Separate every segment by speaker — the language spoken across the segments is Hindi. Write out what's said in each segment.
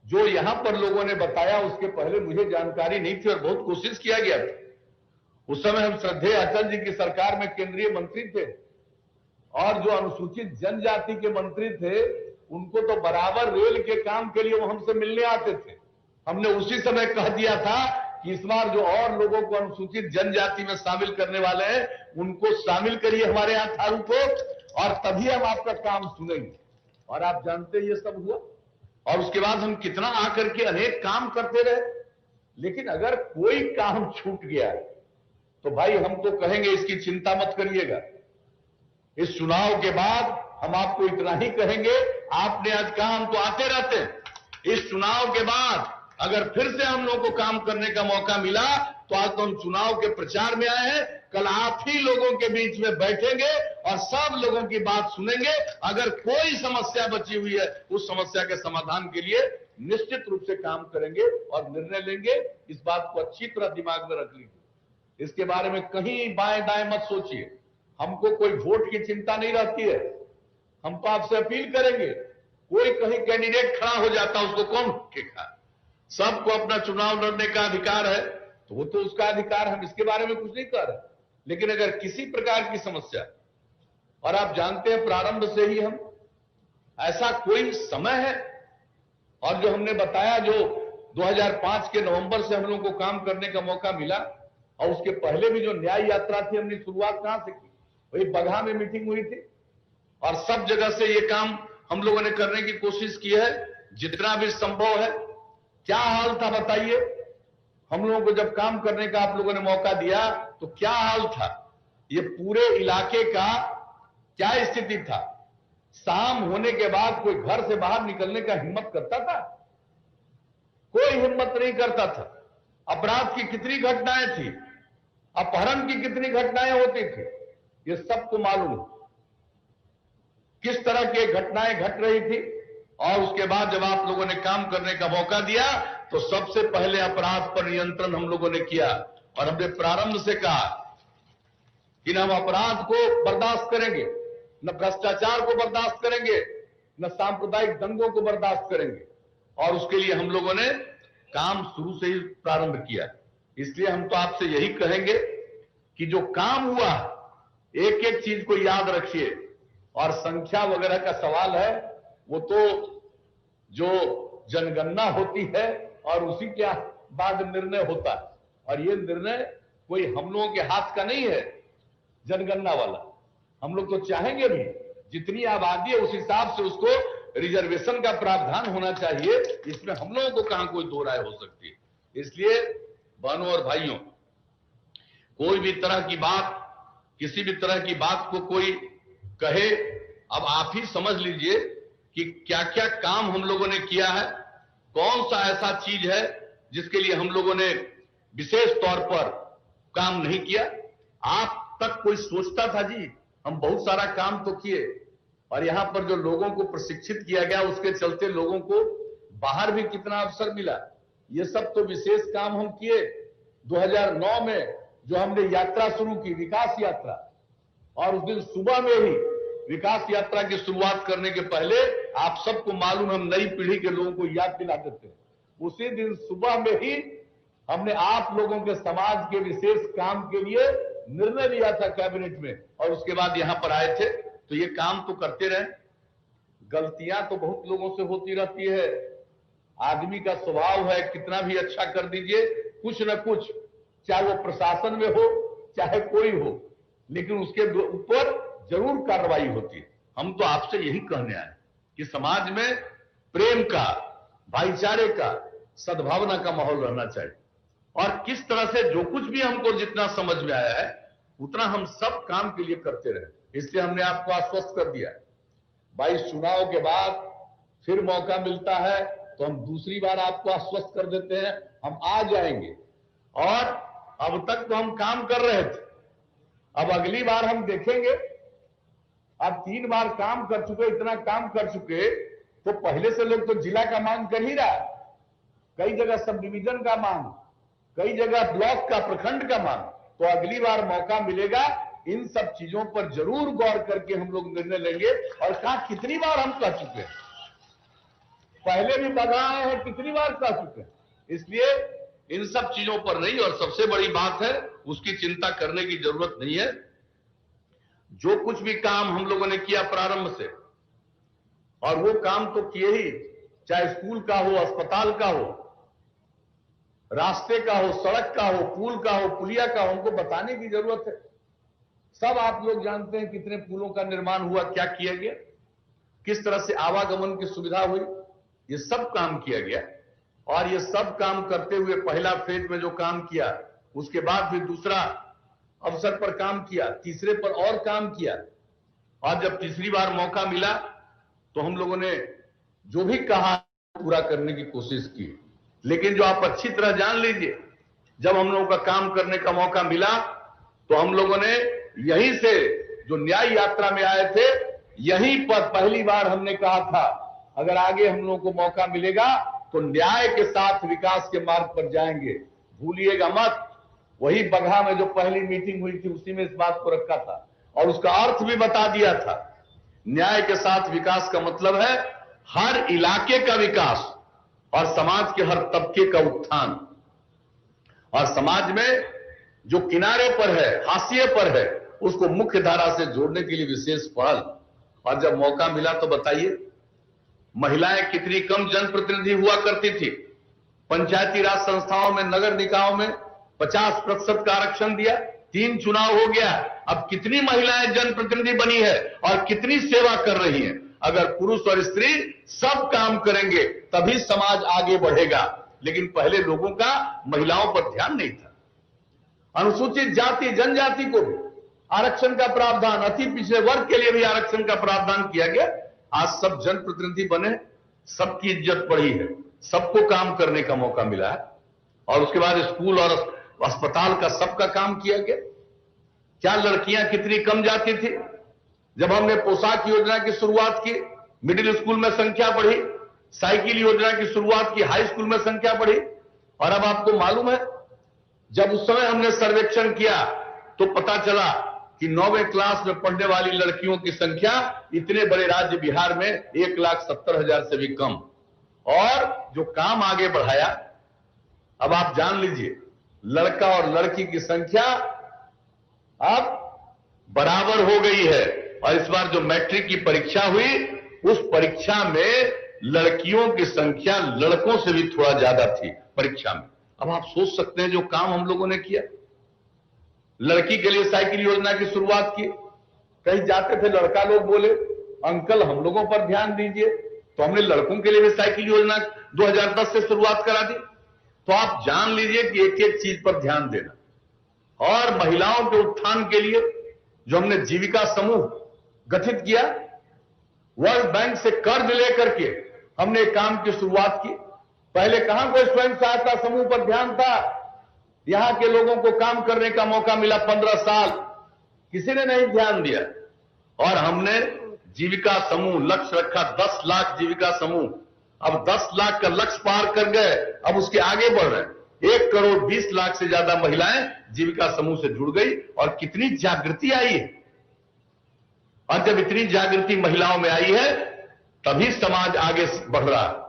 Speaker 1: जो यहां पर लोगों ने बताया उसके पहले मुझे जानकारी नहीं थी और बहुत कोशिश किया गया था। उस समय हम श्रद्धेय अटल जी की सरकार में केंद्रीय मंत्री थे और जो अनुसूचित जनजाति के मंत्री थे उनको तो बराबर रेल के काम के लिए वो हमसे मिलने आते थे। हमने उसी समय कह दिया था कि इस बार जो और लोगों को अनुसूचित जनजाति में शामिल करने वाले हैं उनको शामिल करिए हमारे यहां थारू को, और तभी हम आपका काम सुनेंगे। और आप जानते हैं ये सब हुआ और उसके बाद हम कितना आकर के अनेक काम करते रहे। लेकिन अगर कोई काम छूट गया तो भाई हम तो कहेंगे इसकी चिंता मत करिएगा। इस चुनाव के बाद हम आपको इतना ही कहेंगे, आपने आज कहा हम तो आते रहते हैं। इस चुनाव के बाद अगर फिर से हम लोगों को काम करने का मौका मिला तो आज तो हम चुनाव के प्रचार में आए हैं, कल आप ही लोगों के बीच में बैठेंगे और सब लोगों की बात सुनेंगे। अगर कोई समस्या बची हुई है उस समस्या के समाधान के लिए निश्चित रूप से काम करेंगे और निर्णय लेंगे। इस बात को अच्छी तरह दिमाग में रख लीजिए। इसके बारे में कहीं बाएं दाएं मत सोचिए। हमको कोई वोट की चिंता नहीं रहती है। हम तो आपसे अपील करेंगे, कोई कहीं कैंडिडेट खड़ा हो जाता उसको कौन रोकेगा? सबको अपना चुनाव लड़ने का अधिकार है तो वो तो उसका अधिकार, हम इसके बारे में कुछ नहीं कर रहे। लेकिन अगर किसी प्रकार की समस्या, और आप जानते हैं प्रारंभ से ही हम, ऐसा कोई समय है और जो हमने बताया, जो 2005 के नवंबर से हम लोगों को काम करने का मौका मिला और उसके पहले भी जो न्याय यात्रा थी हमने शुरुआत कहां से की? वही बगहा में मीटिंग हुई थी और सब जगह से ये काम हम लोगों ने करने की कोशिश की है जितना भी संभव है। क्या हाल था बताइए? हम लोगों को जब काम करने का आप लोगों ने मौका दिया तो क्या हाल था? ये पूरे इलाके का क्या स्थिति था? शाम होने के बाद कोई घर से बाहर निकलने का हिम्मत करता था? कोई हिम्मत नहीं करता था। अपराध की कितनी घटनाएं थी, अपहरण की कितनी घटनाएं होती थी, ये सबको मालूम है किस तरह की घटनाएं घट रही थी। और उसके बाद जब आप लोगों ने काम करने का मौका दिया तो सबसे पहले अपराध पर नियंत्रण हम लोगों ने किया और हमने प्रारंभ से कहा कि न हम अपराध को बर्दाश्त करेंगे, न भ्रष्टाचार को बर्दाश्त करेंगे, न सांप्रदायिक दंगों को बर्दाश्त करेंगे। और उसके लिए हम लोगों ने काम शुरू से ही प्रारंभ किया। इसलिए हम तो आपसे यही कहेंगे कि जो काम हुआ एक एक चीज को याद रखिए। और संख्या वगैरह का सवाल है, वो तो जो जनगणना होती है और उसी के बाद निर्णय होता है, और ये निर्णय कोई हम लोगों के हाथ का नहीं है जनगणना वाला। हम लोग तो चाहेंगे भी जितनी आबादी है उस हिसाब से उसको रिजर्वेशन का प्रावधान होना चाहिए। इसमें हम लोगों को कहां कोई दो राय हो सकती है। इसलिए बहनों और भाइयों, कोई भी तरह की बात, किसी भी तरह की बात को कोई कहे, अब आप ही समझ लीजिए कि क्या क्या काम हम लोगों ने किया है, कौन सा ऐसा चीज है जिसके लिए हम लोगों ने विशेष तौर पर काम नहीं किया। आप तक कोई सोचता था जी हम बहुत सारा काम तो किए, और यहां पर जो लोगों को प्रशिक्षित किया गया उसके चलते लोगों को बाहर भी कितना अवसर मिला, ये सब तो विशेष काम हम किए। 2009 में जो हमने यात्रा शुरू की, विकास यात्रा, और उस दिन सुबह में ही विकास यात्रा की शुरुआत करने के पहले आप सबको मालूम, हम नई पीढ़ी के लोगों को याद दिला देते हैं, उसी दिन सुबह में ही हमने आप लोगों के समाज के विशेष काम के लिए निर्णय लिया था कैबिनेट में, और उसके बाद यहां पर आए थे। तो ये काम तो करते रहे। गलतियां तो बहुत लोगों से होती रहती है, आदमी का स्वभाव है, कितना भी अच्छा कर दीजिए कुछ न कुछ, चाहे वो प्रशासन में हो चाहे कोई हो, लेकिन उसके ऊपर जरूर कार्रवाई होती है। हम तो आपसे यही कहने आए कि समाज में प्रेम का, भाईचारे का, सद्भावना का माहौल रहना चाहिए, और किस तरह से जो कुछ भी हमको जितना समझ में आया है उतना हम सब काम के लिए करते रहे। इसलिए हमने आपको आश्वस्त कर दिया 22 चुनाव के बाद फिर मौका मिलता है तो हम दूसरी बार आपको आश्वस्त कर देते हैं, हम आ जाएंगे। और अब तक तो हम काम कर रहे थे, अब अगली बार हम देखेंगे। अब 3 बार काम कर चुके, इतना काम कर चुके तो पहले से लोग तो जिला का मांग कर ही रहा, कई जगह सब डिवीजन का मांग, कई जगह ब्लॉक का, प्रखंड का मांग। तो अगली बार मौका मिलेगा, इन सब चीजों पर जरूर गौर करके हम लोग निर्णय लेंगे। और कहा कितनी बार हम कह चुके हैं, पहले भी बगाए हैं, कितनी बार कह चुके हैं। इसलिए इन सब चीजों पर नहीं, और सबसे बड़ी बात है उसकी चिंता करने की जरूरत नहीं है। जो कुछ भी काम हम लोगों ने किया प्रारंभ से, और वो काम तो किए ही, चाहे स्कूल का हो, अस्पताल का हो, रास्ते का हो, सड़क का हो, पुल का हो, पुलिया का हो, उनको बताने की जरूरत है। सब आप लोग जानते हैं कितने पुलों का निर्माण हुआ, क्या किया गया, किस तरह से आवागमन की सुविधा हुई, ये सब काम किया गया। और ये सब काम करते हुए पहला फेज में जो काम किया, उसके बाद फिर दूसरा अवसर पर काम किया, तीसरे पर और काम किया, और जब तीसरी बार मौका मिला तो हम लोगों ने जो भी कहा पूरा करने की कोशिश की। लेकिन जो आप अच्छी तरह जान लीजिए, जब हम लोगों का काम करने का मौका मिला तो हम लोगों ने यहीं से, जो न्याय यात्रा में आए थे, यहीं पर पहली बार हमने कहा था अगर आगे हम लोगों को मौका मिलेगा तो न्याय के साथ विकास के मार्ग पर जाएंगे, भूलिएगा मत। वही बगहा में जो पहली मीटिंग हुई थी उसी में इस बात को रखा था और उसका अर्थ भी बता दिया था। न्याय के साथ विकास का मतलब है हर इलाके का विकास और समाज के हर तबके का उत्थान, और समाज में जो किनारे पर है, हाशिए पर है, उसको मुख्य धारा से जोड़ने के लिए विशेष पहल। और जब मौका मिला तो बताइए, महिलाएं कितनी कम जनप्रतिनिधि हुआ करती थी। पंचायती राज संस्थाओं में, नगर निकायों में 50% का आरक्षण दिया, 3 चुनाव हो गया, अब कितनी महिलाएं जनप्रतिनिधि बनी है और कितनी सेवा कर रही हैं। अगर पुरुष और स्त्री सब काम करेंगे तभी समाज आगे बढ़ेगा। लेकिन पहले लोगों का महिलाओं पर ध्यान नहीं था। अनुसूचित जाति जनजाति को भी आरक्षण का प्रावधान, अति पिछड़े वर्ग के लिए भी आरक्षण का प्रावधान किया गया। आज सब जनप्रतिनिधि बने, सबकी इज्जत बढ़ी है, सबको काम करने का मौका मिला है। और उसके बाद स्कूल और अस्पताल का सबका काम किया गया। क्या लड़कियां कितनी कम जाती थी? जब हमने पोशाक योजना की शुरुआत की, मिडिल स्कूल में संख्या बढ़ी, साइकिल योजना की शुरुआत की, हाई स्कूल में संख्या बढ़ी। और अब आपको मालूम है, जब उस समय हमने सर्वेक्षण किया तो पता चला कि 9वीं क्लास में पढ़ने वाली लड़कियों की संख्या इतने बड़े राज्य बिहार में 1,70,000 से भी कम। और जो काम आगे बढ़ाया, अब आप जान लीजिए, लड़का और लड़की की संख्या अब बराबर हो गई है। और इस बार जो मैट्रिक की परीक्षा हुई, उस परीक्षा में लड़कियों की संख्या लड़कों से भी थोड़ा ज्यादा थी परीक्षा में। अब आप सोच सकते हैं जो काम हम लोगों ने किया। लड़की के लिए साइकिल योजना की शुरुआत की। कहीं जाते थे लड़का लोग बोले, अंकल हम लोगों पर ध्यान दीजिए, तो हमने लड़कों के लिए भी साइकिल योजना 2010 से शुरुआत करा दी। तो आप जान लीजिए कि एक एक चीज पर ध्यान देना। और महिलाओं के उत्थान के लिए जो हमने जीविका समूह गठित किया, वर्ल्ड बैंक से कर्ज लेकर के हमने काम की शुरुआत की। पहले कहां कोई स्वयं सहायता समूह पर ध्यान था। यहां के लोगों को काम करने का मौका मिला 15 साल, किसी ने नहीं ध्यान दिया। और हमने जीविका समूह लक्ष्य रखा, 10 लाख जीविका समूह। अब 10 लाख का लक्ष्य पार कर गए, अब उसके आगे बढ़ रहे हैं। 1,20,00,000 से ज्यादा महिलाएं जीविका समूह से जुड़ गई। और कितनी जागृति आई है। और जब इतनी जागृति महिलाओं में आई है तभी समाज आगे बढ़ रहा है।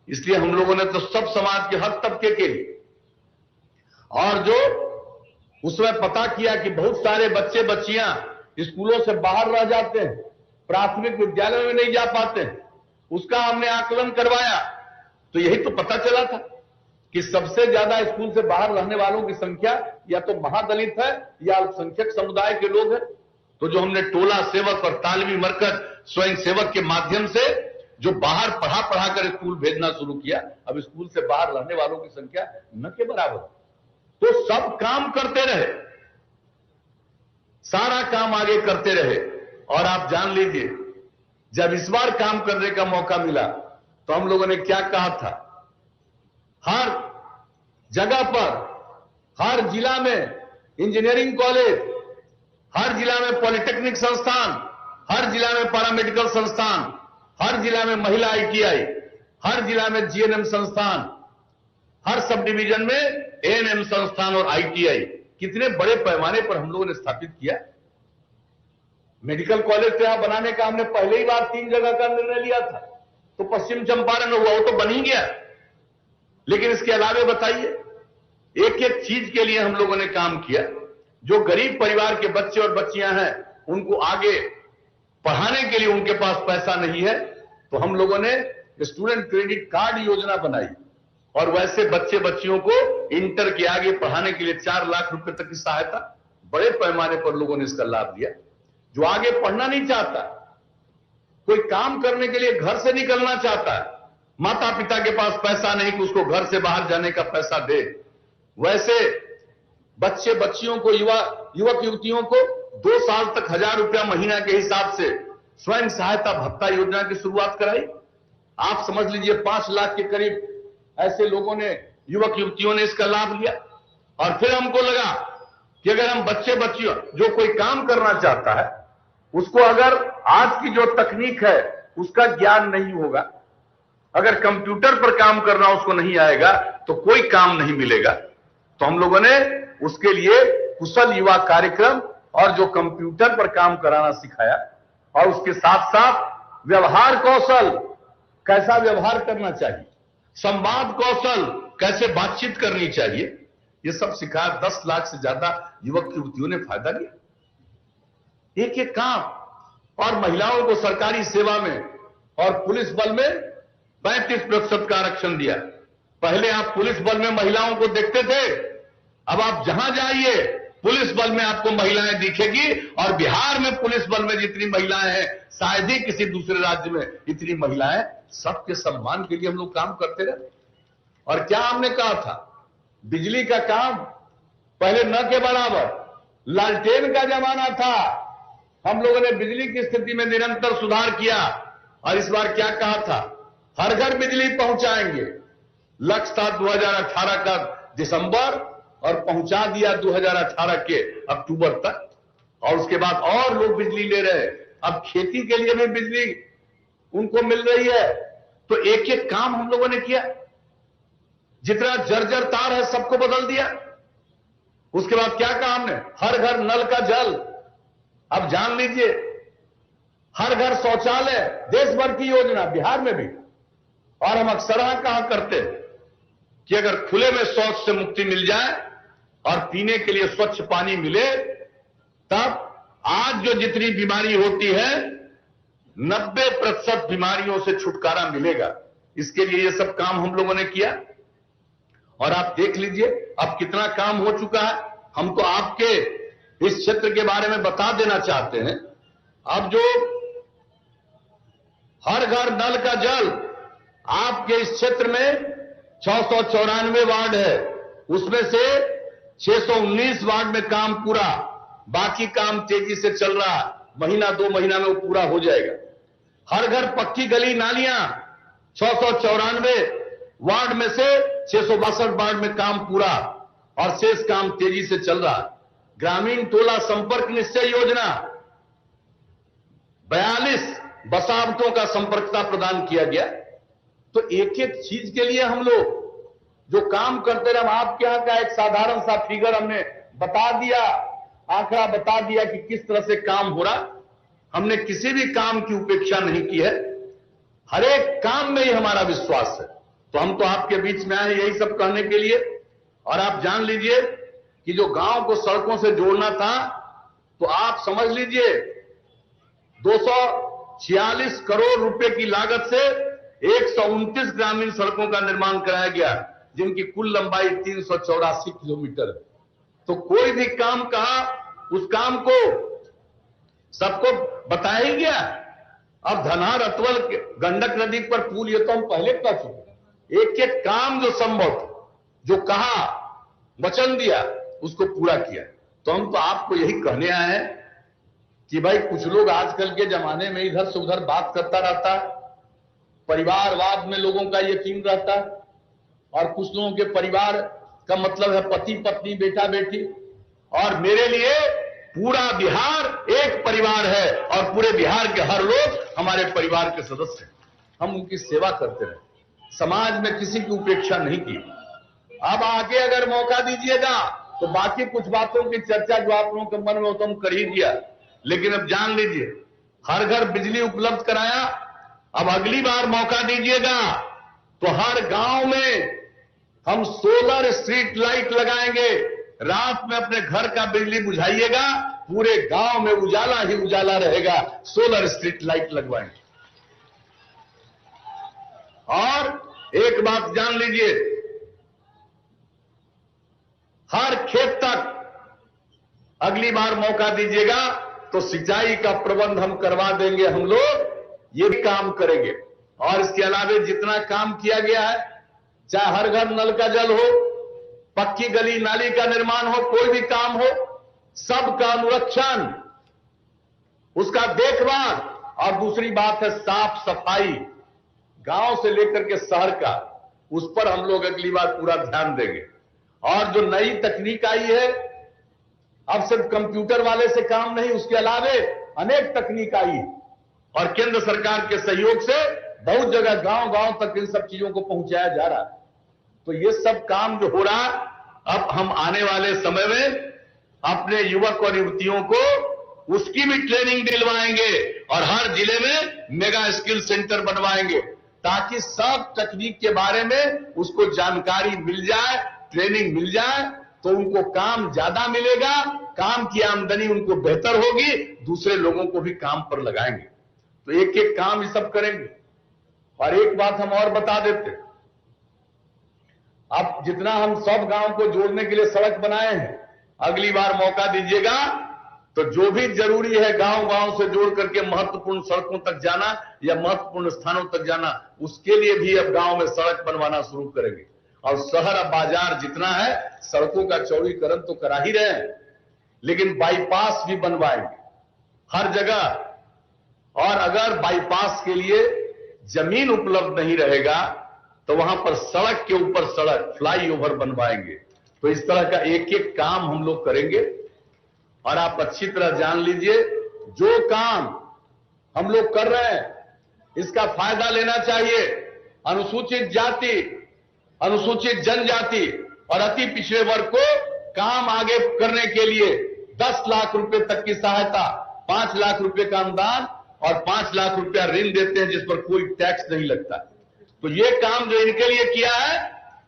Speaker 1: इसलिए हम लोगों ने तो सब समाज के हर तबके के लिए, और जो उसमें पता किया कि बहुत सारे बच्चे बच्चियां स्कूलों से बाहर रह जाते हैं, प्राथमिक विद्यालय में नहीं जा पाते हैं, उसका हमने आकलन करवाया। तो यही तो पता चला था कि सबसे ज्यादा स्कूल से बाहर रहने वालों की संख्या या तो महादलित है या अल्पसंख्यक समुदाय के लोग हैं। तो जो हमने टोला सेवक और तालवी मरकज स्वयं सेवक के माध्यम से जो बाहर पढ़ा कर स्कूल भेजना शुरू किया, अब स्कूल से बाहर रहने वालों की संख्या न के बराबर। तो सब काम करते रहे, सारा काम आगे करते रहे। और आप जान लीजिए, जब इस बार काम करने का मौका मिला तो हम लोगों ने क्या कहा था, हर जगह पर, हर जिला में इंजीनियरिंग कॉलेज, हर जिला में पॉलिटेक्निक संस्थान, हर जिला में पैरामेडिकल संस्थान, हर जिला में महिला ITI, हर जिला में GNM संस्थान, हर सब डिवीजन में ANM संस्थान और ITI। कितने बड़े पैमाने पर हम लोगों ने स्थापित किया। मेडिकल कॉलेज तो यहां बनाने का हमने पहले ही बार 3 जगह का निर्णय लिया था। तो पश्चिम चंपारण में हुआ, वो तो बन ही गया। लेकिन इसके अलावे बताइए, एक एक चीज के लिए हम लोगों ने काम किया। जो गरीब परिवार के बच्चे और बच्चियां हैं, उनको आगे पढ़ाने के लिए उनके पास पैसा नहीं है, तो हम लोगों ने स्टूडेंट क्रेडिट कार्ड योजना बनाई और वैसे बच्चे बच्चियों को इंटर के आगे पढ़ाने के लिए 4 लाख रुपए तक की सहायता बड़े पैमाने पर लोगों ने इसका लाभ लिया। जो आगे पढ़ना नहीं चाहता, कोई काम करने के लिए घर से निकलना चाहता है, माता पिता के पास पैसा नहीं कि उसको घर से बाहर जाने का पैसा दे, वैसे बच्चे बच्चियों को, युवक युवतियों को 2 साल तक 1000 रुपया महीना के हिसाब से स्वयं सहायता भत्ता योजना की शुरुआत कराई। आप समझ लीजिए 5 लाख के करीब ऐसे लोगों ने, युवक युवतियों ने इसका लाभ लिया। और फिर हमको लगा कि अगर हम बच्चे बच्चियों, जो कोई काम करना चाहता है, उसको अगर आज की जो तकनीक है उसका ज्ञान नहीं होगा, अगर कंप्यूटर पर काम करना उसको नहीं आएगा, तो कोई काम नहीं मिलेगा। तो हम लोगों ने उसके लिए कुशल युवा कार्यक्रम और जो कंप्यूटर पर काम कराना सिखाया, और उसके साथ साथ व्यवहार कौशल, कैसा व्यवहार करना चाहिए, संवाद कौशल, कैसे बातचीत करनी चाहिए, ये सब सिखाया। 10 लाख से ज्यादा युवक युवतियों ने फायदा लिया। एक एक काम। और महिलाओं को सरकारी सेवा में और पुलिस बल में 35% का आरक्षण दिया। पहले आप पुलिस बल में महिलाओं को देखते थे, अब आप जहां जाइए पुलिस बल में आपको महिलाएं दिखेगी। और बिहार में पुलिस बल में जितनी महिलाएं हैं, शायद ही किसी दूसरे राज्य में इतनी महिलाएं। सबके सम्मान के लिए हम लोग काम करते रहे। और क्या हमने कहा था, बिजली का काम पहले न के बराबर, लालटेन का जमाना था, हम लोगों ने बिजली की स्थिति में निरंतर सुधार किया। और इस बार क्या कहा था, हर घर बिजली पहुंचाएंगे। लक्ष्य था 2018 का दिसंबर, और पहुंचा दिया 2018 के अक्टूबर तक। और उसके बाद और लोग बिजली ले रहे हैं। अब खेती के लिए भी बिजली उनको मिल रही है। तो एक एक काम हम लोगों ने किया। जितना जर्जर तार है सबको बदल दिया। उसके बाद क्या कहा हमने, हर घर नल का जल। अब जान लीजिए, हर घर शौचालय, देश भर की योजना, बिहार में भी। और हम अक्सर कहा करते हैं कि अगर खुले में शौच से मुक्ति मिल जाए और पीने के लिए स्वच्छ पानी मिले, तब आज जो जितनी बीमारी होती है 90% बीमारियों से छुटकारा मिलेगा। इसके लिए ये सब काम हम लोगों ने किया। और आप देख लीजिए अब कितना काम हो चुका है। हम तो आपके इस क्षेत्र के बारे में बता देना चाहते हैं। अब जो हर घर नल का जल, आपके इस क्षेत्र में 694 वार्ड है, उसमें से 619 वार्ड में काम पूरा, बाकी काम तेजी से चल रहा। महीना 2 महीना में वो पूरा हो जाएगा। हर घर पक्की गली नालियां, 694 वार्ड में से 662 वार्ड में काम पूरा, और शेष काम तेजी से चल रहा। ग्रामीण टोला संपर्क निश्चय योजना, 42 बसावटों का संपर्कता प्रदान किया गया। तो एक एक चीज के लिए हम लोग जो काम करते रहे। आपके यहां का एक साधारण सा फिगर हमने बता दिया, आंकड़ा बता दिया कि किस तरह से काम हो रहा। हमने किसी भी काम की उपेक्षा नहीं की है। हर एक काम में ही हमारा विश्वास है। तो हम तो आपके बीच में आए यही सब कहने के लिए। और आप जान लीजिए कि जो गांव को सड़कों से जोड़ना था, तो आप समझ लीजिए 246 करोड़ रुपए की लागत से 129 ग्रामीण सड़कों का निर्माण कराया गया, जिनकी कुल लंबाई 384 किलोमीटर है। तो कोई भी काम कहा, उस काम को सबको बताया ही गया। अब धनहार अतवल गंडक नदी पर पुल, ये तो हम पहले कर चुके। एक एक काम जो संभव, जो कहा, वचन दिया, उसको पूरा किया। तो हम तो आपको यही कहने आए हैं कि भाई कुछ लोग आजकल के जमाने में इधर से उधर बात करता रहता है, परिवारवाद में लोगों का यकीन रहता है। और कुछ लोगों के परिवार का मतलब है पति पत्नी बेटा बेटी। और मेरे लिए पूरा बिहार एक परिवार है, और पूरे बिहार के हर लोग हमारे परिवार के सदस्य हैं। हम उनकी सेवा करते रहे, समाज में किसी की उपेक्षा नहीं की। अब आगे अगर मौका दीजिएगा तो बाकी कुछ बातों की चर्चा जो आप लोगों के मन में हो तो हम कर ही दिया। लेकिन अब जान लीजिए, हर घर बिजली उपलब्ध कराया, अब अगली बार मौका दीजिएगा तो हर गांव में हम सोलर स्ट्रीट लाइट लगाएंगे। रात में अपने घर का बिजली बुझाइएगा, पूरे गांव में उजाला ही उजाला रहेगा। सोलर स्ट्रीट लाइट लगवाएंगे। और एक बात जान लीजिए, हर खेत तक अगली बार मौका दीजिएगा तो सिंचाई का प्रबंध हम करवा देंगे। हम लोग ये भी काम करेंगे। और इसके अलावा जितना काम किया गया है, चाहे हर घर नल का जल हो, पक्की गली नाली का निर्माण हो, कोई भी काम हो, सबका अनुरक्षण, उसका देखभाल, और दूसरी बात है साफ सफाई, गांव से लेकर के शहर का, उस पर हम लोग अगली बार पूरा ध्यान देंगे। और जो नई तकनीक आई है, अब सिर्फ कंप्यूटर वाले से काम नहीं, उसके अलावे अनेक तकनीक आई है और केंद्र सरकार के सहयोग से बहुत जगह गांव गांव तक इन सब चीजों को पहुंचाया जा रहा है। तो ये सब काम जो हो रहा, अब हम आने वाले समय में अपने युवक और युवतियों को उसकी भी ट्रेनिंग दिलवाएंगे और हर जिले में मेगा स्किल सेंटर बनवाएंगे, ताकि सब तकनीक के बारे में उसको जानकारी मिल जाए, ट्रेनिंग मिल जाए, तो उनको काम ज्यादा मिलेगा, काम की आमदनी उनको बेहतर होगी, दूसरे लोगों को भी काम पर लगाएंगे। तो एक एक काम ये सब करेंगे। और एक बात हम और बता देते, अब जितना हम सब गांव को जोड़ने के लिए सड़क बनाए हैं, अगली बार मौका दीजिएगा तो जो भी जरूरी है गांव गांव से जोड़ करके महत्वपूर्ण सड़कों तक जाना या महत्वपूर्ण स्थानों तक जाना, उसके लिए भी अब गांव में सड़क बनवाना शुरू करेंगे। और शहर अब बाजार जितना है, सड़कों का चौड़ीकरण तो करा ही रहे हैं, लेकिन बाईपास भी बनवाएंगे हर जगह। और अगर बाईपास के लिए जमीन उपलब्ध नहीं रहेगा तो वहां पर सड़क के ऊपर सड़क, फ्लाईओवर बनवाएंगे। तो इस तरह का एक एक काम हम लोग करेंगे। और आप अच्छी तरह जान लीजिए, जो काम हम लोग कर रहे हैं इसका फायदा लेना चाहिए अनुसूचित जाति, अनुसूचित जनजाति और अति पिछड़े वर्ग को काम आगे करने के लिए 10 लाख रुपए तक की सहायता, 5 लाख रुपए का अनुदान और 5 लाख रुपया ऋण देते हैं, जिस पर कोई टैक्स नहीं लगता। तो ये काम जो इनके लिए किया है,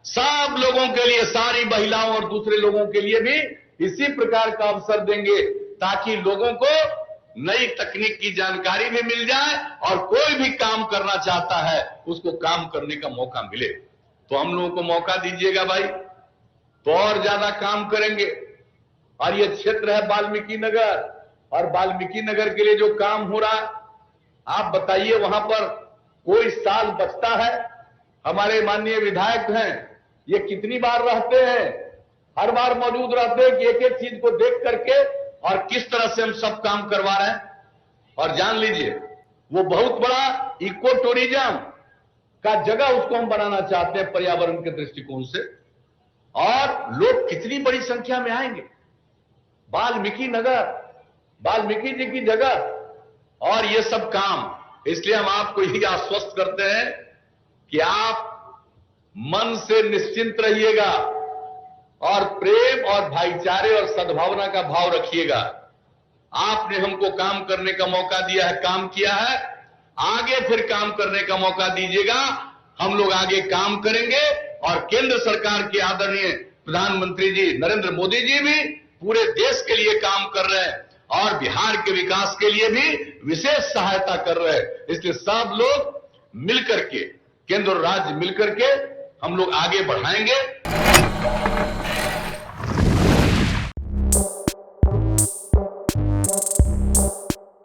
Speaker 1: सब लोगों के लिए, सारी महिलाओं और दूसरे लोगों के लिए भी इसी प्रकार का अवसर देंगे, ताकि लोगों को नई तकनीक की जानकारी भी मिल जाए और कोई भी काम करना चाहता है उसको काम करने का मौका मिले। तो हम लोगों को मौका दीजिएगा भाई, तो और ज्यादा काम करेंगे। और ये क्षेत्र है वाल्मीकि नगर, और वाल्मीकि नगर के लिए जो काम हो रहा है, आप बताइए वहां पर कोई साल बचता है? हमारे माननीय विधायक हैं, ये कितनी बार रहते हैं, हर बार मौजूद रहते हैं कि एक एक चीज को देख करके और किस तरह से हम सब काम करवा रहे हैं। और जान लीजिए, वो बहुत बड़ा इको टूरिज्म का जगह उसको हम बनाना चाहते हैं पर्यावरण के दृष्टिकोण से। और लोग कितनी बड़ी संख्या में आएंगे वाल्मीकि नगर, वाल्मीकि जी की जगह। और ये सब काम, इसलिए हम आपको यही आश्वस्त करते हैं कि आप मन से निश्चिंत रहिएगा और प्रेम और भाईचारे और सद्भावना का भाव रखिएगा। आपने हमको काम करने का मौका दिया है, काम किया है, आगे फिर काम करने का मौका दीजिएगा। हम लोग आगे काम करेंगे और केंद्र सरकार के आदरणीय प्रधानमंत्री जी नरेंद्र मोदी जी भी पूरे देश के लिए काम कर रहे हैं और बिहार के विकास के लिए भी विशेष सहायता कर रहे हैं। इसलिए सब लोग मिलकर के, केंद्र और राज्य मिलकर के हम लोग आगे बढ़ाएंगे।